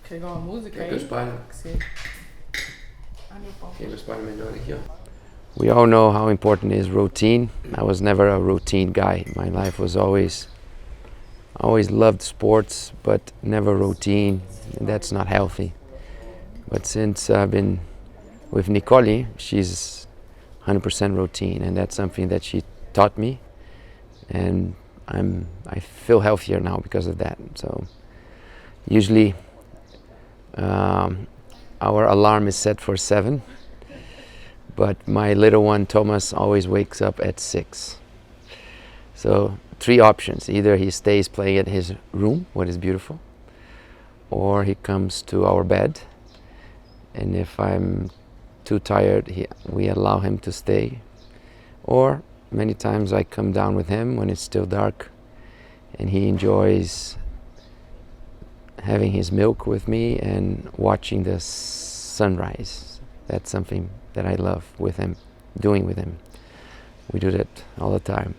Quer uma música aí? We all know how important is routine. I was never a routine guy. My life was always loved sports, but never routine. That's not healthy. But since I've been with Nicole, she's 100% routine, and that's something that she taught me, and I feel healthier now because of that. So usually our alarm is set for 7, but my little one Thomas always wakes up at 6. So 3 options: either he stays playing at his room, what is beautiful, or he comes to our bed, and if I'm too tired, we allow him to stay, or many times I come down with him when it's still dark, and he enjoys having his milk with me and watching the sunrise. That's something that I love with him, doing with him. We do that all the time.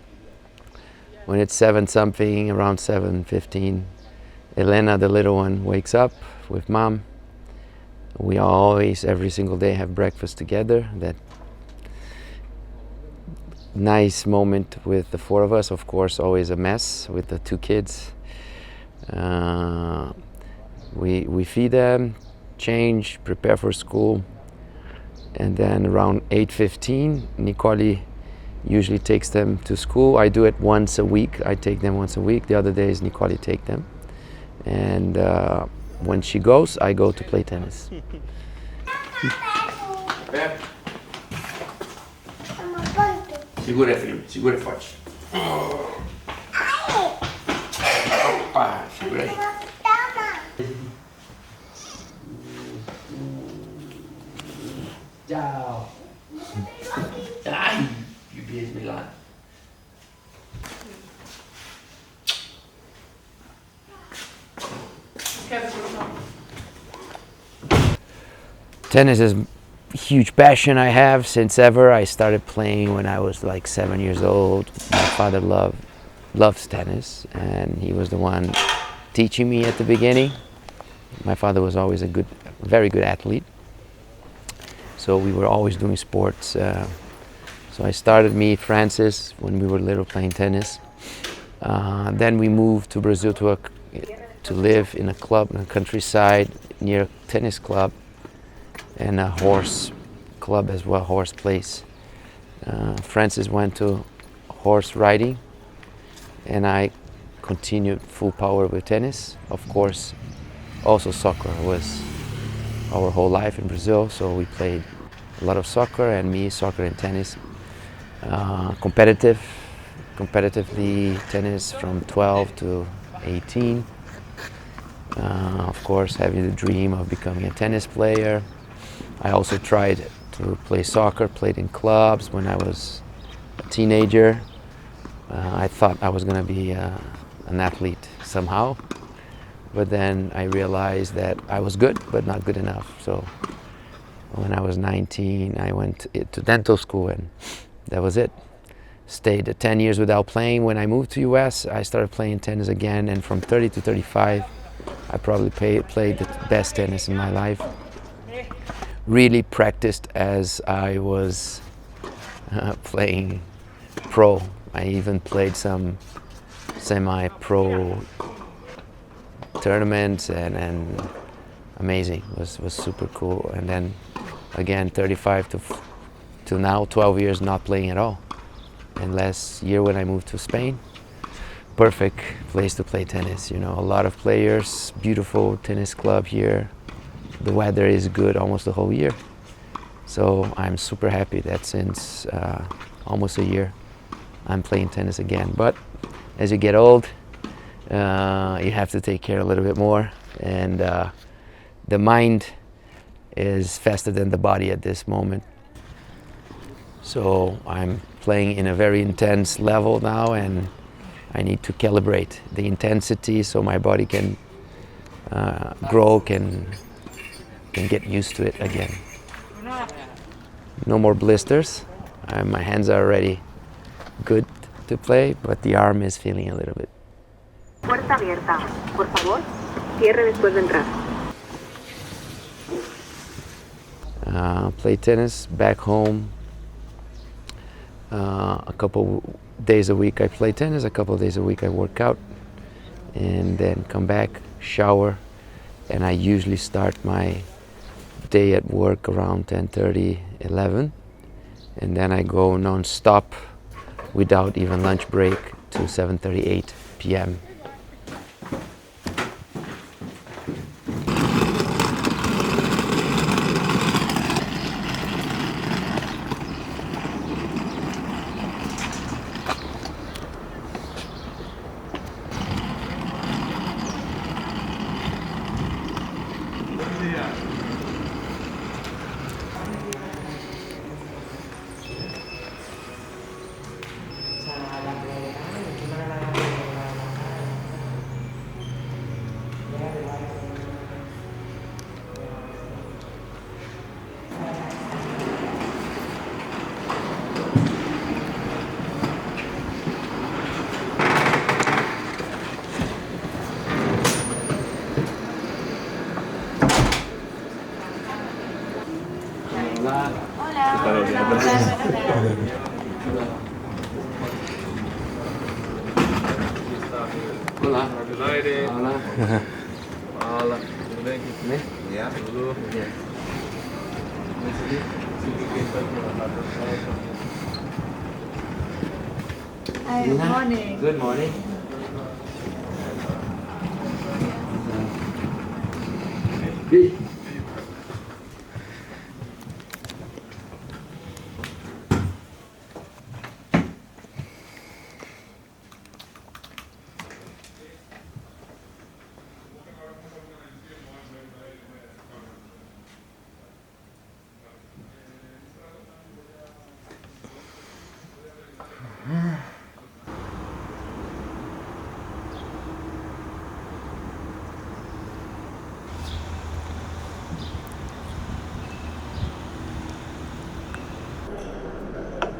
When it's 7 something, around 7:15, Elena, the little one, wakes up with mom. We always, every single day, have breakfast together. That nice moment with the 4 of us. Of course, always a mess with the 2 kids. We feed them, change, prepare for school, and then around 8:15, Nicole usually takes them to school. I do it once a week. I take them once a week. The other days, Nicole take them. And when she goes, I go to play tennis. Segura, filho. Segura forte. Opa, segura aí. Tchau. Ai, iubiesc Milan. Tennis is a huge passion I have since ever. I started playing when I was like 7 years old. My father loves tennis, and he was the one teaching me at the beginning. My father was always a very good athlete, so we were always doing sports. So I started, me, Francis, when we were little, playing tennis. Then we moved to Brazil to live in a club in the countryside near a tennis club and a horse club as well, horse place. Francis went to horse riding, and I continued full power with tennis. Of course, also soccer was our whole life in Brazil, so we played a lot of soccer, and me, soccer and tennis. Competitively tennis from 12 to 18. Of course, having the dream of becoming a tennis player. I also tried to play soccer, played in clubs when I was a teenager. I thought I was going to be an athlete somehow, but then I realized that I was good, but not good enough. So when I was 19, I went to dental school, and that was it. Stayed 10 years without playing. When I moved to US, I started playing tennis again, and from 30 to 35, I probably played the best tennis in my life. Really practiced as I was playing pro. I even played some semi-pro tournaments, and amazing. It was super cool. And then again, 35 to now, 12 years not playing at all. And last year when I moved to Spain, perfect place to play tennis. You know, a lot of players, beautiful tennis club here. The weather is good almost the whole year. So I'm super happy that since almost a year, I'm playing tennis again. But as you get old, you have to take care a little bit more. And the mind is faster than the body at this moment. So I'm playing in a very intense level now, and I need to calibrate the intensity so my body can grow, can get used to it again. No more blisters. My hands are already good to play, but the arm is feeling a little bit. Puerta abierta. Por favor, cierre después de entrar. play tennis back home. A couple days a week I play tennis, a couple days a week I work out, and then come back, shower, and I usually start my day at work around 10:30, 11, and then I go non-stop without even lunch break to 7:38 p.m. Olá. Olá. Fala. Tudo bem? Yeah. Tudo? Hi, good morning. Good morning. Good.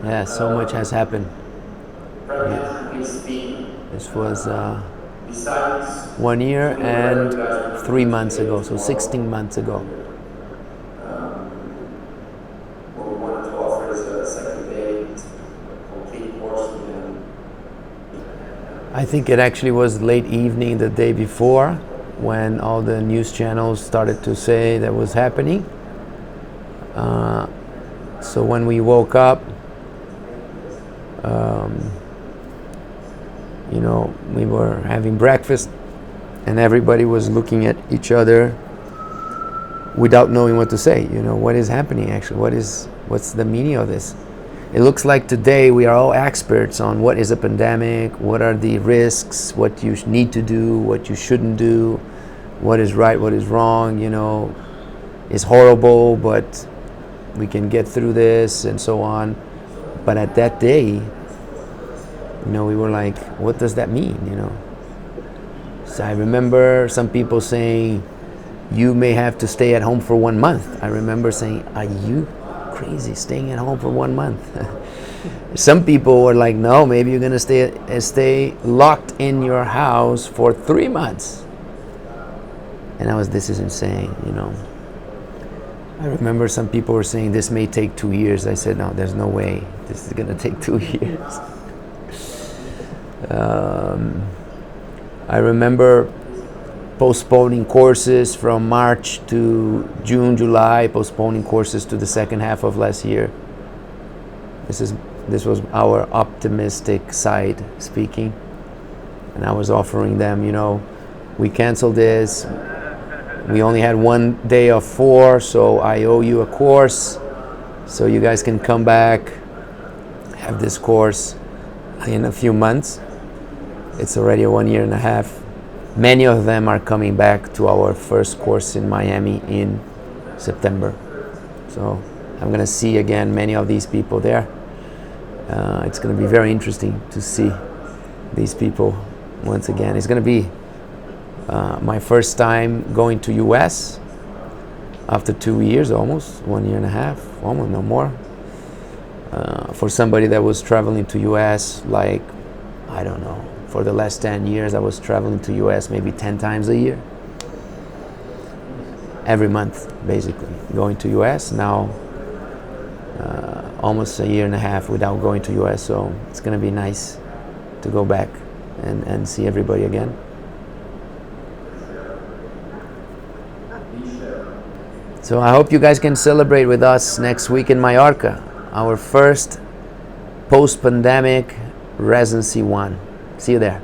Yeah, so much has happened. This was 1 year and 3 months ago, so 16 months ago. What we wanted to offer is a second day, complete course. I think it actually was late evening the day before when all the news channels started to say that was happening. So when we woke up, we were having breakfast and everybody was looking at each other without knowing what to say. What is happening actually? What's the meaning of this? It looks like today we are all experts on what is a pandemic, what are the risks, what you need to do, what you shouldn't do, what is right, what is wrong, is horrible, but we can get through this and so on. But at that day, we were like, what does that mean, So I remember some people saying, you may have to stay at home for 1 month. I remember saying, are you crazy, staying at home for 1 month? Some people were like, no, maybe you're gonna stay locked in your house for 3 months. And this is insane, I remember some people were saying this may take 2 years. I said, no, there's no way this is gonna take 2 years. I remember postponing courses from March to June, July, postponing courses to the second half of last year. This was our optimistic side speaking. And I was offering them, we canceled this. We only had 1 day of 4, so I owe you a course. So you guys can come back, have this course in a few months. It's already 1 year and a half. Many of them are coming back to our first course in Miami in September. So I'm gonna see again many of these people there. It's gonna be very interesting to see these people once again. It's gonna be my first time going to US after 2 years, almost 1 year and a half, almost no more. For somebody that was traveling to US, like, I don't know, for the last 10 years I was traveling to US maybe 10 times a year. every month, basically. Going to US now, almost a year and a half without going to US, so it's gonna be nice to go back and see everybody again. So I hope you guys can celebrate with us next week in Mallorca, our first post-pandemic residency one. See you there.